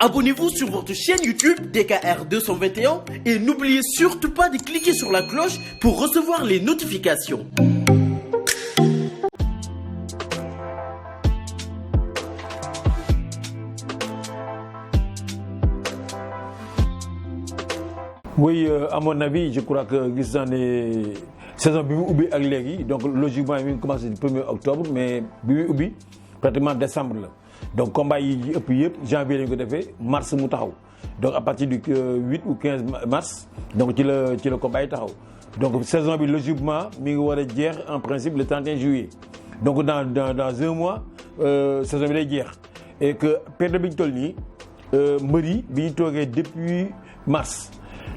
Abonnez-vous sur votre chaîne YouTube DKR 221 et n'oubliez surtout pas de cliquer sur la cloche pour recevoir les notifications. Oui, à mon avis, je crois que gis naa ne saison bi mu ubbi ak léegi donc logiquement mi ngi commencé du 1er octobre mais bi muy ubbi pratiquement décembre la donc combat yi ëpp yëpp janvier lañu ko defee mars mu taxaw donc à partir du 8 ou 15 mars donc ci la combat yi taxaw donc saison bi logiquement mi ngi war a jeex en principe le 31 juillet donc dans un mois saison bi day jeex et que période bi ñu toll nii mbër yi bi ñu toogee depuis mars.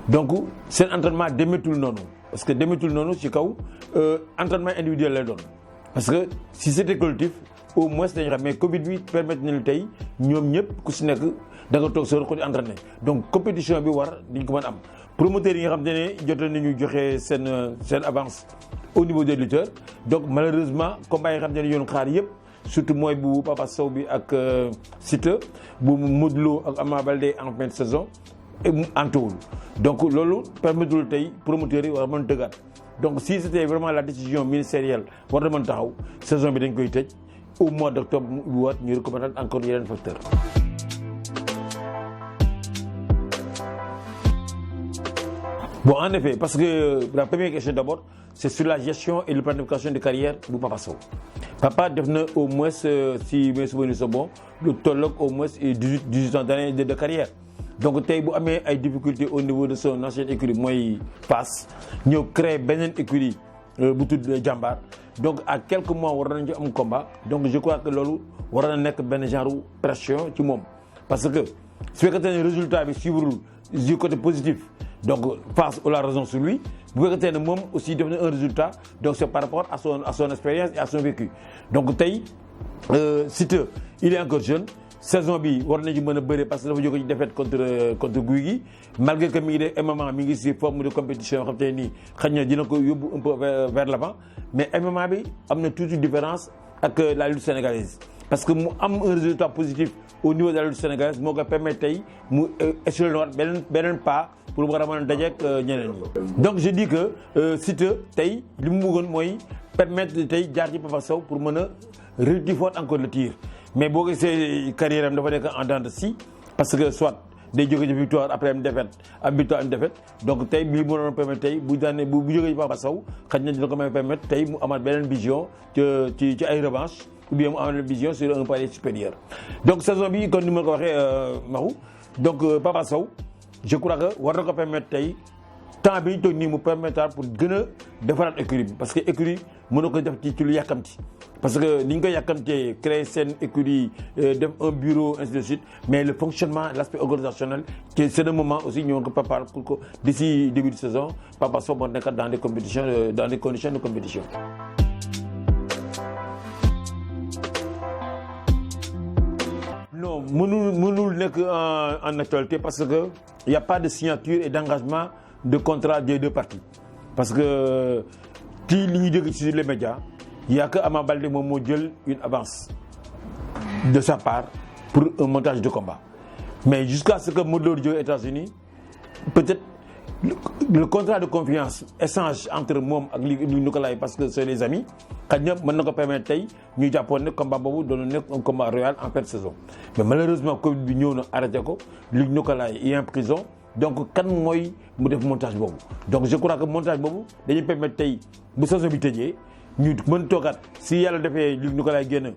Donc seen entraînement demetul noonu parce que demetul noonu ci kaw entraînement individuel lay doon parce que si c'était collectif au moins dañu xam mais Covid bi permettre nañu tey ñoom ñëpp ku si nekk da nga toog sa ko di entraîner donc compétition bi war diñ ko mën am promoteurs yi nga xam te ne jotoon nañu joxe seen avance au niveau des lutteurs donc malheureusement combat yi nga xam te ne yoon xaar yëpp surtout mooy bu Papa Sow bi ak Siteu bu Modou Lo ak Ama Baldé en fin de saison antawul donc loolu permettre tey promoteurs yi war a mën dëggaat donc si c'était vraiment la décision ministérielle war na mën taxaw saison bi dañ koy tëj au mois d'octobre mu ubbiwaat ñu recommander encore yeneen facteurs. Bon, en effet, parce que la première question d'abord, c'est sur la gestion et la planification de carrière du Papa Sow. Papa def na au moins si mes souvenirs sont bons lu tolloog au moins 18 ans d'années de carrière. Donc tey bu amee ay difficultés au niveau de son ancienne écurie mooy Fass ñëw créer beneen écurie bu tudd Jàmbaar donc à quelques mois war nañu am combat donc je crois que loolu war na nekk benn genre pression ci moom parce que su fekkee ne résultat bi suivre du côté positif donc Fass a la raison sur lui bu fekkee ne moom aussi def na un résultat donc c'est par rapport à son expérience et à son vécu donc tey Siteu il est encore jeune. Saison bi war nañu mën a bëre parce que dafa jóge ci défaite contre Gouye Gui malgré que mi ngi def MMA mi ngi si forme de compétition yoo xam te nii xëy na dina ko yóbbu un peu vers l'avant mais MMA bi am na toute une différence ak la lutte sénégalaise parce que mu am un résultat positif au niveau de la lutte sénégalaise moo koy permettre tey mu échelonner waat beneen pas pour war a mën a dajeek ñeneen ñi. Donc je dis que Siteu tey li mu bëggoon mooy permettre tey jaar ci Papa Sow pour mën a rectifier encore le tir. Mais boo gisee carrière am dafa nekk en dents de scie parce que soit day jóge ci victoire après am défaite am victoire am défaite donc tey bii moo doon permettre tey bu daanee bu jógee ci Papa Sow xëy na dina ko may permettre tey mu amaat beneen vision ci ay revanche ou bien mu amaat vision sur un palier supérieur. Donc saison bi kon ni ma ko waxee Mahou donc Papa Sow je crois que war na ko permettre tey temps bi ñu toog nii mu permettre pour gën a defaraat écurie bi parce que écurie mën na ko def ci lu yàkkamti parce que ni ñu koy yàkkamtee créer seen écurie def un bureau ainsi de suite mais le fonctionnement l'aspect organisationnel c'est le moment aussi ñoo ko préparer pour que d'ici début de saison Papa Sow moo nekk dans des compétitions dans des conditions de compétition. Non mënul nekk en actualité parce que il y a pas de signature et d'engagement de contrat des deux parties parce que ci li ñuy dégg ci les médias il y a que Ama Baldé moom moo jël une avance de sa part pour un montage de combat mais jusqu'à ce que Modou Lô jóge États-Unis peut-être le contrat de confiance échange entre moom ak Luc Nicolaï parce que c'est les amis xëy na mën na ko permettre tey ñu jàppoon ne combat boobu doon nekk un combat royal en fin de saison mais malheureusement Covid bi ñëw na arrêté ko Luc Nicolaï est en prison donc kan mooy mu def montage boobu donc je crois que montage boobu dañuy permettre tey bu saison bi tëjee ñu mën toogaat si yàlla defee Luc Nicolaï génn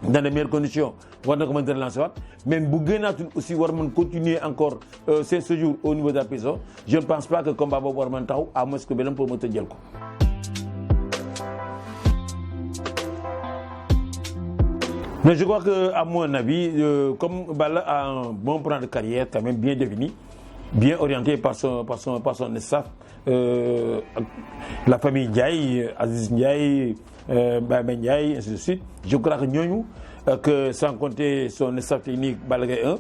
dans de meilleures conditions war na ko mën a relancer waat même bu génnaatul aussi war mën continuer encore ses séjours au niveau de la prison je ne pense pas que combat boobu war mën taxaw à moins que beneen promoteur jël ko. Mais je crois que à mon avis comme Balla a un bon plan de carrière quand même bien défini bien orienté par son staff la famille Ndiaye Aziz Ndiaye Baye Ndiaye ainsi de suite je crois que ñooñu que sans compter son staff technique Balla Gaye 1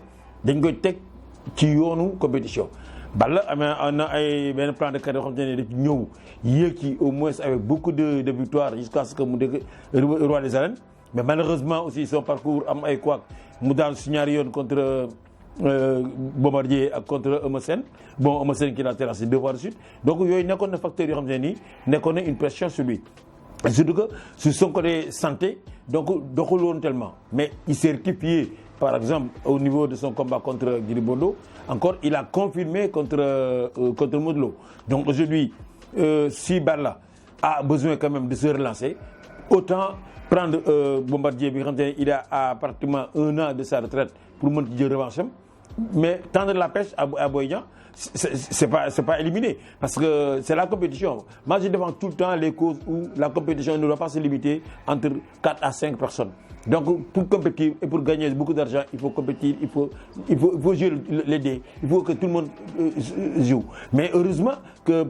dañ koy teg ci yoonu compétition Balla am na ay benn plan de carrière yoo xam ne da ci ñëw yéeg ci au moins avec beaucoup de victoires jusqu'à ce que mu dégg roi des arènes mais malheureusement aussi son parcours am ay couac mu daan si ñaari yoon contre Bombardier contre Eumeu Sène qui l'a terrassé 2 fois de suite donc yooyu nekkoon na facteur yoo xam ne nii nekkoon na une pression sur lui surtout que sur son côté santé donc doxul woon tellement mais il s'est rectifié par exemple au niveau de son combat contre Gris Bordeaux encore il a confirmé contre Modou Lô donc aujourd'hui si Balla a besoin quand même de se relancer autant prendre Bombardier bi nga xam ne il a pratiquement 1 an de sa retraite pour mën ci jël revanche am mais tendre la pêche à Boy Niang c'est pas éliminé parce que c'est la compétition. Moi je défends tout le temps les causes où la compétition ne doit pas se limiter entre 4 à 5 personnes. Donc pour compétir et pour gagner beaucoup d'argent, il faut compétir, il faut jouer les dés, il faut que tout le monde joue. Mais heureusement que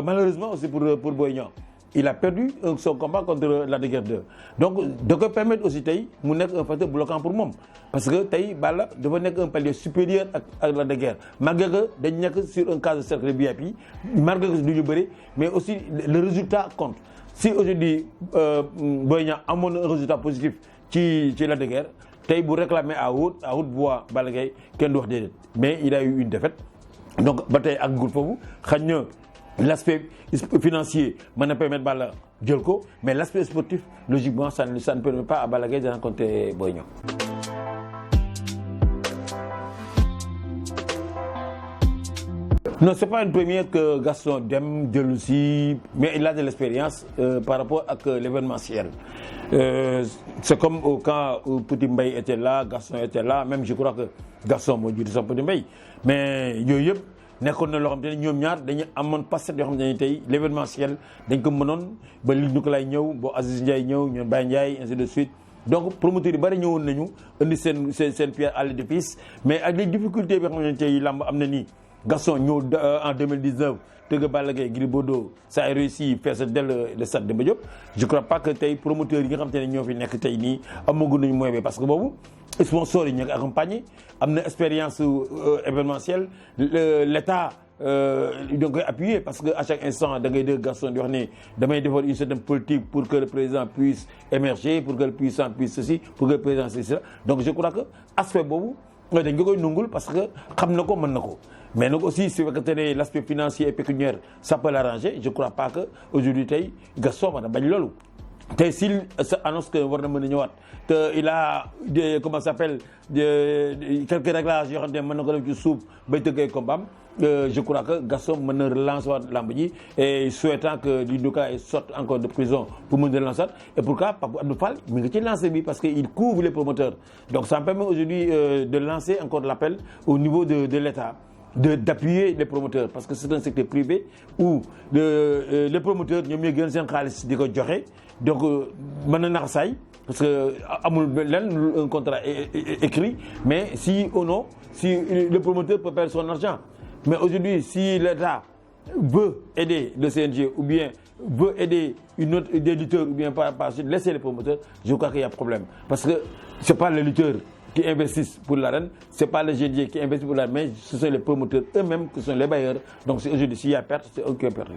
malheureusement aussi pour Boy Niang, il a perdu son combat contre Lac de Guiers 2. Donc de ko permettre aussi tey mu nekk un facteur bloquant pour moom parce que tey Balla dafa nekk un palier supérieur ak Lac de Guiers malgré que dañ nekk sur un cas de cercle VIP malgré que du ñu bëri mais aussi le résultat compte. Si aujourd'hui Boy Niang amoon un résultat positif ci Lac de Guiers tey bu réclamer à haute voix Balla Gaye kenn du wax déedéet mais il a eu une défaite donc ba tey ak gul foofu xañ na l'aspect financier mën na permettre Balla jël ko mais l'aspect sportif logiquement ça ne permet pas à Balla Gaye de rencontrer Boy Niang. Non, c'est pas une première que Gaston dem jël aussi mais il a de l'expérience par rapport ak l'événementiel. C'est comme au cas où Petit Mbaye était là, Gaston était là, même je crois que Gaston moo jiitu sax Petit Mbaye mais yooyu yëpp nekkoon na loo xam te ne ñoom ñaar dañu amoon passé yoo xam ne tey l'événementiel dañ ko mënoon ba li ñu ko lay ñëw ba Aziz Ndiaye ñëw ñoom Baye Ndiaye ainsi de suite donc promoteurs yi bari ñëwoon nañu indi seen pierre à l'édifice mais ak les difficultés bi xam ne tey làmb am na nii Gaston ñëw en 2019 tëgg Balla Gaye Gris Bordeaux ça a réussi faire ça dès le stade Demba Diop je crois pas que tey promoteurs yi nga xam te ne ñoo fi nekk tey nii amagu nañu moyen bi parce que boobu sponsors yi ñu ngi accompagné am na expérience événementielle l'État da koy appuyer parce que à chaque instant da ngay dégg Gaston di wax ne damay defar une certaine politique pour que le président puisse émerger pour que le puissant puisse ceci pour que le président ceci cela donc je crois que aspect boobu dañ ko koy nungul parce que xam na ko mën na ko mais nag aussi su fekkente ne l'aspect financier et pécuniaire ça peut l'arranger je crois pas que aujourd'hui tey Gaston mën na bañ loolu tey s'il annonce que war na mën a ñëwaat te il a comment ça s'appelle quelques réglages yoo xam ne mën na ko def ci suuf bay tëgg ay combat je crois que Gaston mën na relancer waat lamb ji et souhaitant que Liss Ndiago sorte encore de prison pour mën a relancer et pourquoi Pape Abdou Fall mi ngi ci lancé bi parce que il couvre les promoteurs donc ça me permet aujourd'hui de lancer encore l'appel au niveau de l'État d'appuyer les promoteurs parce que c'est un secteur privé où les promoteurs ñoom ñooy gën seen xaalis di ko joxe donc mën na nax saay parce que amul lenn un contrat écrit mais si ou non si le promoteur peut perdre son argent mais aujourd'hui si l'État veut aider le CNG ou bien veut aider des lutteurs ou bien par suite laisser les promoteurs je crois qu'il y a problème parce que c'est pas les lutteurs qui investissent pour l'arène, c'est pas le GD qui investit pour l'arène, mais ce sont les promoteurs eux-mêmes qui sont les bailleurs. Donc aujourd'hui, s'il y a perte, c'est eux qui ont perdu.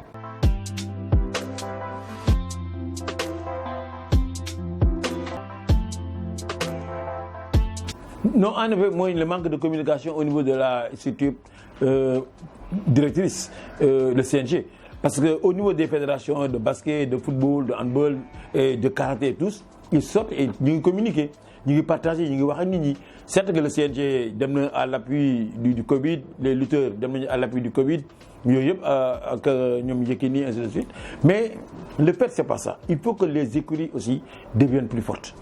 Non, en effet, moi, le manque de communication au niveau de la structure directrice, le CNG. Parce qu'au niveau des fédérations de basket, de football, de handball, et de karaté et tous, ils sortent et ils communiquent. Ñu ngi partagé ñu ngi wax ak nit ñi certes que le CNG dem na à l'appui du Covid les lutteurs dem nañu à l'appui du Covid yooyu yëpp ak ñoom Yékini ainsi de suite mais le fait c'est pas ça il faut que les écuries aussi deviennent plus fortes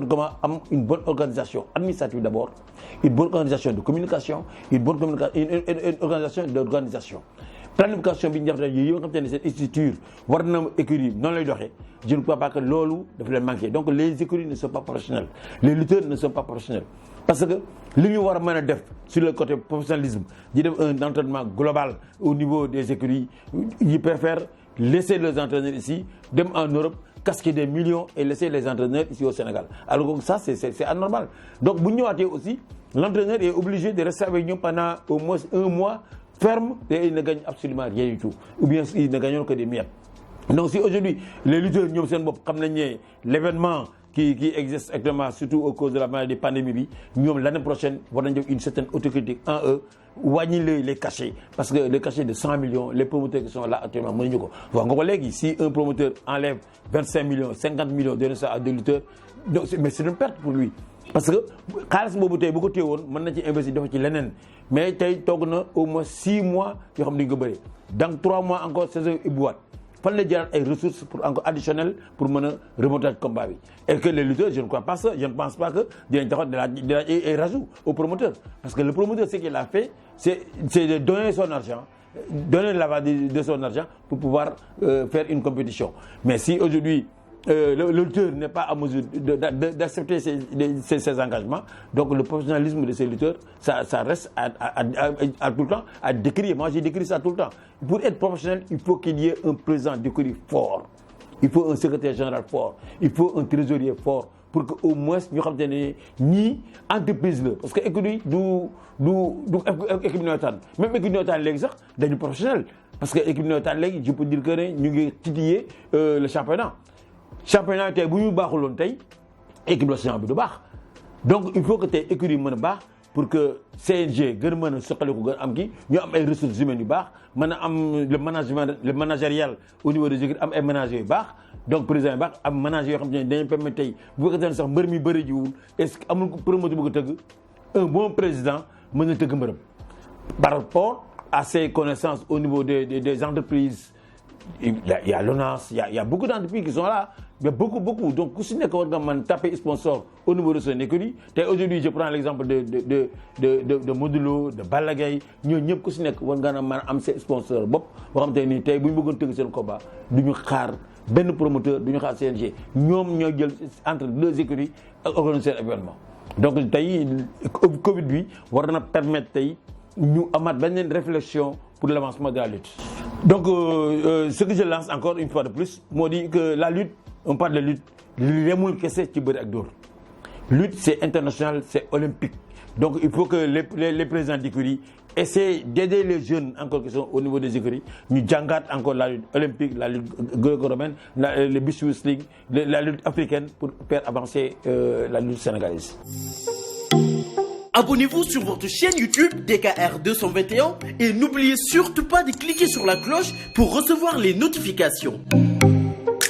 comment am une bonne organisation administrative d'abord une bonne organisation de communication une organisation d'organisation planification bi ñu def yooyu nga xam ne cette structure war na écurie noonu lay doxee je ne crois pas que loolu dafa leen manqué donc les écuries ne sont pas professionnels les lutteurs ne sont pas professionnels parce que li ñu war a mën a def sur le côté professionnalisme di def un entraînement global au niveau des écuries ils préfèrent laisser les entraîneurs ici dem en Europe casquer des millions et laisser les entraîneurs ici au Sénégal alors que ça c'est anormal donc bu ñu ñëwaatee aussi l'entraîneur est obligé de rester avec ñoom pendant au moins 1 mois ferme et ils ne gagnent absolument rien du tout ou bien ils ne gagnent que des miettes donc si aujourd'hui les lutteurs ñoom seen bopp xam nañ ne l'événement qui existe actuellement, surtout à cause de la maladie pandémie, l'année prochaine, on va avoir une certaine autocritique en eux, wagner les cachets. Parce que les cachets de 100 millions, les promoteurs qui sont là actuellement, si un promoteur enlève 25 millions, 50 millions, donne ça à deux lutteurs, mais c'est une perte pour lui. Parce que xaalis boobu tey bu ko téewoon mën na ci investir dafa ci leneen mais tey toog na au moins 6 mois yoo xam ne dañu ko bëri donc 3 mois encore saison ubbiwaat fan la jëlaat ay ressources pour encore additionnelles pour mën a remonter combat bi et que les lutteurs je ne crois pas ça je ne pense pas que dinañ taxaw de la ay rajout au promoteur parce que le promoteur ce qu'il a fait c'est de donner son argent donner lavage de son argent pour pouvoir faire une mais si aujourd'hui le lutteur n'est pas en mesure d'accepter ces engagements. Donc le professionnalisme de ces lutteurs, ça reste à tout le temps à décrire. Moi, j'ai décrit ça tout le temps. Pour être professionnel, il faut qu'il y ait un président d'écurie fort. Il faut un secrétaire général fort. Il faut un trésorier fort. Pour qu'au moins, nous savons ni entreprise. Parce que l'écurie, équipe neutrale. Même équipe neutrale, c'est des professionnels. Parce que l'équipe neutrale, je peux dire que nous avons titillé le championnat. Championnat tey bu ñu baaxuloon tey équipe nationale bi du baax donc il faut que tey écurie mën a baax pour que CNG gën a mën a soqaliku gën a am kii ñu am ay ressources humaines yu baax mën a am le managérial au niveau des équipes am ay managers yu baax donc président yu baax am managers yoo xam ne dañuy permettre tey bu fekkee sax mbër mi bëri jiwul est-ce que amul promoteur bu ko tëgg un bon président mën na tëgg mbërëm par rapport à ses connaissances au niveau des entreprises. Il y a l'ONAS, il y a beaucoup d'entreprises qui sont là. Il y a beaucoup. Donc, si on a tapé sponsor au niveau de son écurie, aujourd'hui, je prends l'exemple de Modulo, de Balagay, nous avons ces sponsors. Nous avons combat. Nous avons promoteur, nous avons CNG. Nous avons entre deux écuries organisé l'événement. Donc, le Covid, va permettre nous d'avoir une réflexion pour l'avancement de la lutte. Donc, ce que je lance encore une fois de plus, moi dit que la lutte, on parle de lutte, lutte c'est international, c'est olympique. Donc, il faut que les présidents d'écurie essaient d'aider les jeunes encore qui sont au niveau des écuries. Nous jangat encore la lutte olympique, la lutte gréco-romaine, le beach wrestling, la lutte africaine pour faire avancer la lutte sénégalaise. Abonnez-vous sur votre chaîne YouTube DKR 221 et n'oubliez surtout pas de cliquer sur la cloche pour recevoir les notifications.